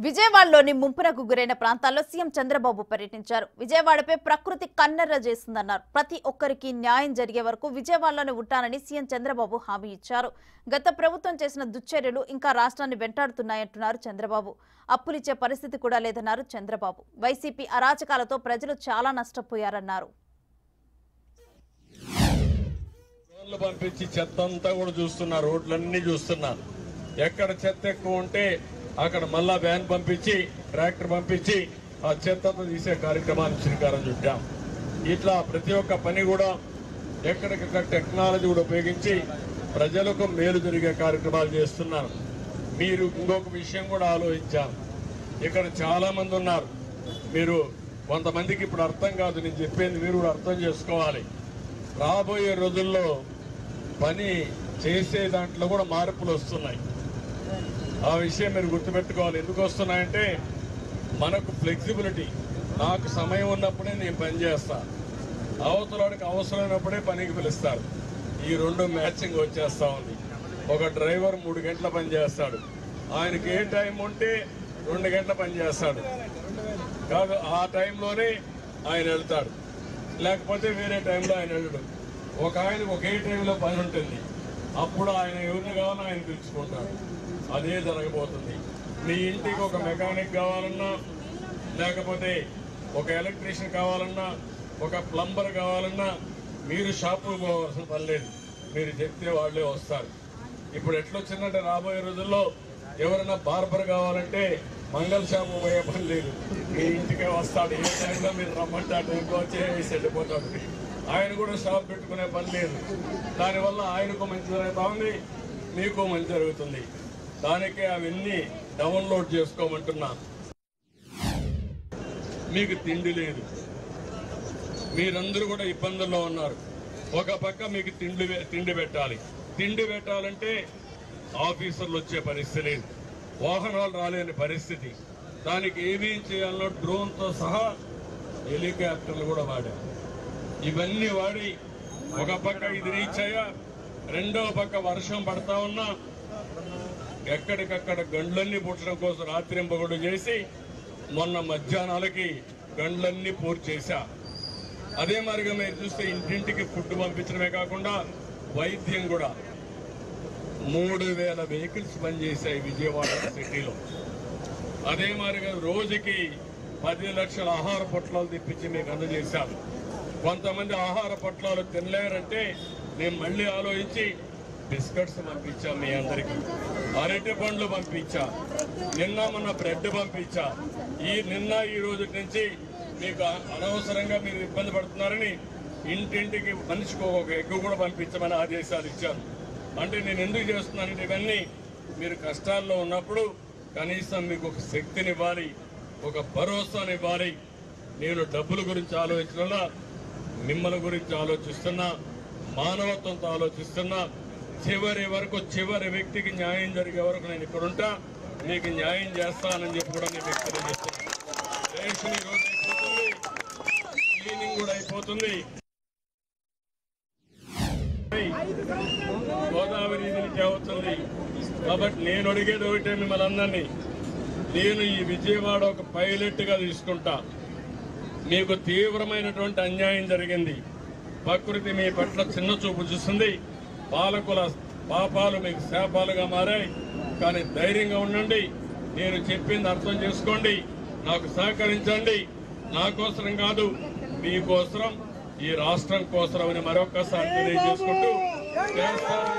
విజయవాడలోని ముంపునకు గురైన ప్రాంతాల్లో సీఎం చంద్రబాబు పర్యటించారు. విజయవాడపై ప్రకృతి కన్నెర్ర చేస్తుందన్నారు. ప్రతి ఒక్కరికి న్యాయం జరిగే వరకు విజయవాడలోనే ఉంటానని సీఎం చంద్రబాబు హామీ ఇచ్చారు. గత ప్రభుత్వం చేసిన దుశ్చర్యలు ఇంకా రాష్ట్రాన్ని వెంటాడుతున్నాయంటున్నారు చంద్రబాబు. అప్పులిచ్చే పరిస్థితి కూడా లేదన్నారు చంద్రబాబు. వైసీపీ అరాచకాలతో ప్రజలు చాలా నష్టపోయారన్నారు. పంపించి చెత్త అంతా కూడా చూస్తున్నారు, రోడ్లన్నీ చూస్తున్నారు. ఎక్కడ చెత్త ఎక్కువ ఉంటే అక్కడ మళ్ళా వ్యాన్ పంపించి ట్రాక్టర్ పంపించి ఆ చెత్త తీసే కార్యక్రమాన్ని శ్రీకారం చుట్టాం. ఇట్లా ప్రతి ఒక్క పని కూడా ఎక్కడికక్కడ టెక్నాలజీ కూడా ఉపయోగించి ప్రజలకు మేలు జరిగే కార్యక్రమాలు చేస్తున్నారు. మీరు ఇంకొక విషయం కూడా ఆలోచించాను. ఇక్కడ చాలా మంది ఉన్నారు. మీరు కొంతమందికి ఇప్పుడు అర్థం కాదు, నేను చెప్పేది మీరు కూడా అర్థం చేసుకోవాలి. రాబోయే రోజుల్లో పని చేసే దాంట్లో కూడా మార్పులు వస్తున్నాయి. ఆ విషయం మీరు గుర్తుపెట్టుకోవాలి. ఎందుకు వస్తున్నాయంటే మనకు ఫ్లెక్సిబిలిటీ, నాకు సమయం ఉన్నప్పుడే నేను పని చేస్తా, అవతలకి అవసరమైనప్పుడే పనికి పిలుస్తారు. ఈ రెండు మ్యాచింగ్ వచ్చేస్తా ఉంది. ఒక డ్రైవర్ 3 గంటల పని చేస్తాడు, ఆయనకి ఏ టైం ఉంటే 2 గంటల పని చేస్తాడు కాదు, ఆ టైంలోనే ఆయన వెళ్తాడు, లేకపోతే వేరే టైంలో ఆయన వెళ్ళడు. ఒక ఆయనకు ఒకే టైంలో పని ఉంటుంది, అప్పుడు ఆయన ఎవరిని కావాలో ఆయన పిలుచుకుంటాడు. అదే జరగబోతుంది. మీ ఇంటికి ఒక మెకానిక్ కావాలన్నా, లేకపోతే ఒక ఎలక్ట్రీషియన్ కావాలన్నా, ఒక ప్లంబర్ కావాలన్నా మీరు షాపుకు పోవాల్సిన పని లేదు. మీరు చెప్తే వాళ్ళే వస్తారు. ఇప్పుడు ఎట్లొచ్చిందంటే రాబోయే రోజుల్లో ఎవరైనా బార్బర్ కావాలంటే మంగళ షాపు పోయే పని లేదు, మీ ఇంటికే వస్తాడు. ఏ టైంలో మీరు రమ్మంటే ఆ టైంలో వచ్చేసి వెళ్ళిపోతాడు. ఆయన కూడా షాప్ పెట్టుకునే పని లేదు. దానివల్ల ఆయనకు మంచి జరుగుతూ ఉంది, మీకు మంచి జరుగుతుంది. దానికే అవన్నీ డౌన్లోడ్ చేసుకోమంటున్నా. మీకు తిండి లేదు, మీరందరూ కూడా ఇబ్బందుల్లో ఉన్నారు. ఒక పక్క మీకు తిండి పెట్టాలి. తిండి పెట్టాలంటే ఆఫీసర్లు వచ్చే పరిస్థితి లేదు, వాహనాలు రాలేని పరిస్థితి. దానికి ఏమేం చేయాలో డ్రోన్తో సహా హెలికాప్టర్లు కూడా వాడారు. ఇవన్నీ వాడి ఒక పక్క ఇది రీచ్ అయ్యా, రెండో పక్క వర్షం పడతా ఉన్నా ఎక్కడికక్కడ గండ్లన్నీ పుట్టడం కోసం రాత్రింపగొడు చేసి మొన్న మధ్యాహ్నాలకి గండ్లన్నీ పూర్తి చేశా. అదే మరిగా మీరు చూస్తే ఇంటింటికి ఫుడ్ పంపించడమే కాకుండా వైద్యం కూడా 3000 వెహికల్స్ పనిచేశాయి విజయవాడ సిటీలో. అదే మరిగా రోజుకి 10 లక్షల ఆహార పొట్లాలు తెప్పించి మీకు అందజేశాను. కొంతమంది ఆహార పొట్లాలు తినలేరంటే నేను మళ్ళీ ఆలోచించి బిస్కెట్స్ పంపించా, మీ అందరికీ అరటి పండ్లు పంపించా, నిన్న మొన్న బ్రెడ్ పంపించా. నిన్న ఈ రోజు నుంచి మీకు అనవసరంగా మీరు ఇబ్బంది పడుతున్నారని ఇంటింటికి మనిషికి ఒక ఎగ్గు కూడా పంపించమని ఆదేశాలు ఇచ్చాను. అంటే నేను ఎందుకు చేస్తున్నానంటే ఇవన్నీ మీరు కష్టాల్లో ఉన్నప్పుడు కనీసం మీకు ఒక శక్తినివ్వాలి, ఒక భరోసానివ్వాలి. నేను డబ్బుల గురించి ఆలోచించడంలో మిమ్మల్ని గురించి ఆలోచిస్తున్నా, మానవత్వంతో ఆలోచిస్తున్నా. చివరి వరకు చివరి వ్యక్తికి న్యాయం జరిగే వరకు నేను ఇక్కడ ఉంటా, మీకు న్యాయం చేస్తానని చెప్పి కూడా నేను మీకు తెలియజేస్తున్నాను. రేషన్ ఈ రోజు అయిపోతుంది, క్లీనింగ్ కూడా అయిపోతుంది. గోదావరి నుంచి అవుతుంది. కాబట్టి నేను అడిగేది ఒకటే మిమ్మల్ని అందరినీ, నేను ఈ విజయవాడ ఒక పైలట్ గా తీసుకుంటా. మీకు తీవ్రమైనటువంటి అన్యాయం జరిగింది, ప్రకృతి మీ పట్ల చిన్న చూపు చూస్తుంది, పాలకుల పాపాలు మీకు శాపాలుగా మారాయి. కానీ ధైర్యంగా ఉండండి, నేను చెప్పింది అర్థం చేసుకోండి, నాకు సహకరించండి. నా కోసరం కాదు, మీకోసరం, ఈ రాష్ట్రం కోసరం అని మరొక్కసారి తెలియజేసుకుంటూ చేస్తాను.